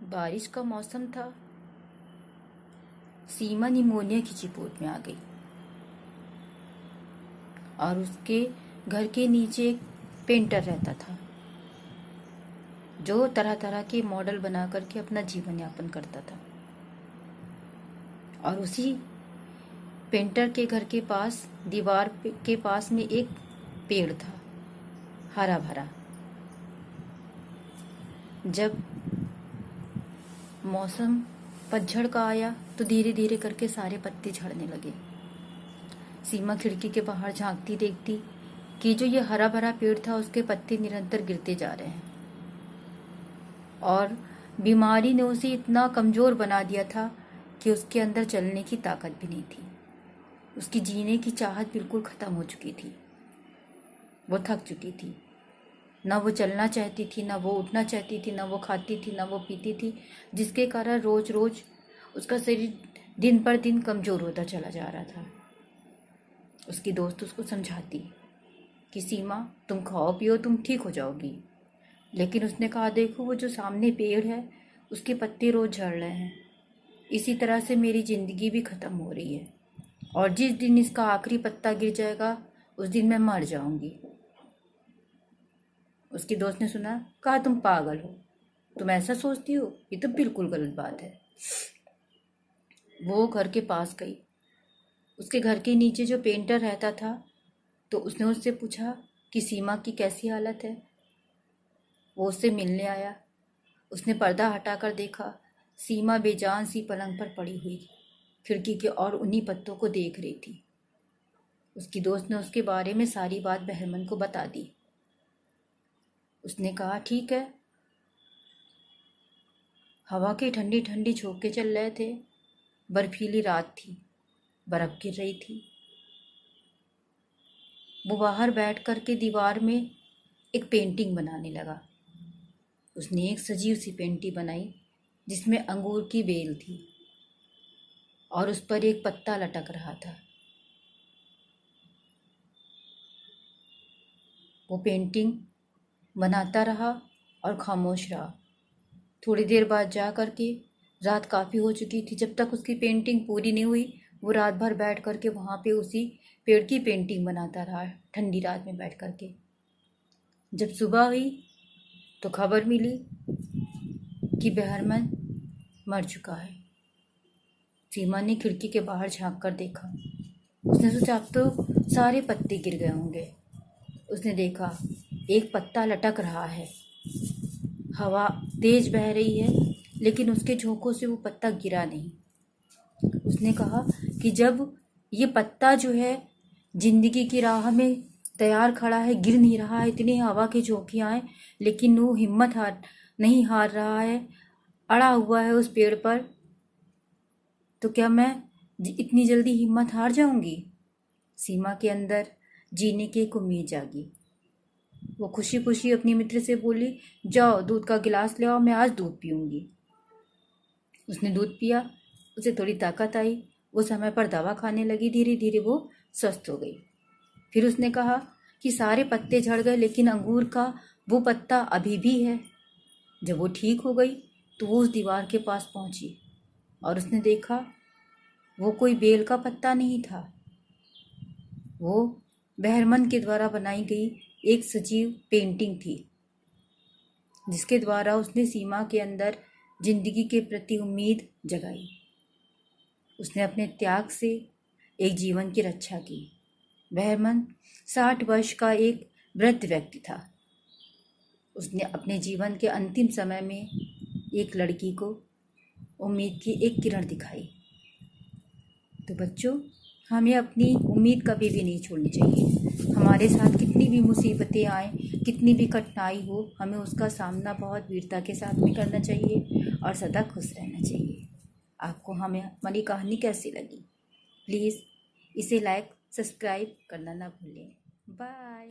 बारिश का मौसम था। सीमा निमोनिया की चपेट में आ गई और उसके घर के नीचे एक पेंटर रहता था जो तरह तरह के मॉडल बना करके अपना जीवन यापन करता था। और उसी पेंटर के घर के पास दीवार के पास में एक पेड़ था, हरा भरा। जब मौसम पतझड़ का आया तो धीरे धीरे करके सारे पत्ते झड़ने लगे। सीमा खिड़की के बाहर झांकती देखती कि जो ये हरा भरा पेड़ था उसके पत्ते निरंतर गिरते जा रहे हैं और बीमारी ने उसे इतना कमजोर बना दिया था कि उसके अंदर चलने की ताकत भी नहीं थी। उसकी जीने की चाहत बिल्कुल खत्म हो चुकी थी। वो थक चुकी थी। ना वो चलना चाहती थी, ना वो उठना चाहती थी, ना वो खाती थी, ना वो पीती थी, जिसके कारण रोज रोज उसका शरीर दिन पर दिन कमजोर होता चला जा रहा था। उसकी दोस्त उसको समझाती कि सीमा, तुम खाओ पियो, तुम ठीक हो जाओगी। लेकिन उसने कहा, देखो वो जो सामने पेड़ है उसके पत्ते रोज झड़ रहे हैं। इसी तरह से मेरी जिंदगी भी खत्म हो रही है और जिस दिन इसका आखिरी पत्ता गिर जाएगा उस दिन मैं मर जाऊंगी। उसकी दोस्त ने सुना, कहा, तुम पागल हो, तुम ऐसा सोचती हो, ये तो बिल्कुल गलत बात है। वो घर के पास गई। उसके घर के नीचे जो पेंटर रहता था तो उसने उससे पूछा कि सीमा की कैसी हालत है। वो उससे मिलने आया। उसने पर्दा हटाकर देखा, सीमा बेजान सी पलंग पर पड़ी हुई खिड़की के और उन्हीं पत्तों को देख रही थी। उसकी दोस्त ने उसके बारे में सारी बात बहरमन को बता दी। उसने कहा, ठीक है। हवा के ठंडी ठंडी झोंके चल रहे थे। बर्फीली रात थी, बर्फ गिर रही थी। वो बाहर बैठ कर के दीवार में एक पेंटिंग बनाने लगा। उसने एक सजीव सी पेंटिंग बनाई जिसमें अंगूर की बेल थी और उस पर एक पत्ता लटक रहा था। वो पेंटिंग बनाता रहा और खामोश रहा। थोड़ी देर बाद जा कर के रात काफ़ी हो चुकी थी। जब तक उसकी पेंटिंग पूरी नहीं हुई वो रात भर बैठ कर के वहाँ पे उसी पेड़ की पेंटिंग बनाता रहा, ठंडी रात में बैठ कर के। जब सुबह हुई तो खबर मिली कि बहरमन मर चुका है। सीमा ने खिड़की के बाहर झांक कर देखा। उसने सोचा अब तो सारे पत्ते गिर गए होंगे। उसने देखा एक पत्ता लटक रहा है। हवा तेज बह रही है लेकिन उसके झोंकों से वो पत्ता गिरा नहीं। उसने कहा कि जब ये पत्ता जो है जिंदगी की राह में तैयार खड़ा है, गिर नहीं रहा है, इतनी हवा के झोंके आए लेकिन वो हिम्मत नहीं हार रहा है, अड़ा हुआ है उस पेड़ पर, तो क्या मैं इतनी जल्दी हिम्मत हार जाऊंगी? सीमा के अंदर जीने की एक उम्मीद जागी। वो खुशी खुशी अपनी मित्र से बोली, जाओ दूध का गिलास ले आओ, मैं आज दूध पीऊँगी। उसने दूध पिया, उसे थोड़ी ताकत आई। वो समय पर दवा खाने लगी। धीरे धीरे वो स्वस्थ हो गई। फिर उसने कहा कि सारे पत्ते झड़ गए लेकिन अंगूर का वो पत्ता अभी भी है। जब वो ठीक हो गई तो वो उस दीवार के पास पहुंची और उसने देखा वो कोई बेल का पत्ता नहीं था। वो बहरमन के द्वारा बनाई गई एक सजीव पेंटिंग थी जिसके द्वारा उसने सीमा के अंदर जिंदगी के प्रति उम्मीद जगाई। उसने अपने त्याग से एक जीवन की रक्षा की। बहरमन 60 वर्ष का एक वृद्ध व्यक्ति था। उसने अपने जीवन के अंतिम समय में एक लड़की को उम्मीद की एक किरण दिखाई। तो बच्चों, हमें अपनी उम्मीद कभी भी नहीं छोड़नी चाहिए। हमारे साथ कितनी भी मुसीबतें आए, कितनी भी कठिनाई हो, हमें उसका सामना बहुत वीरता के साथ में करना चाहिए और सदा खुश रहना चाहिए। आपको हमारी कहानी कैसी लगी? प्लीज़ इसे लाइक सब्सक्राइब करना ना भूलें। बाय।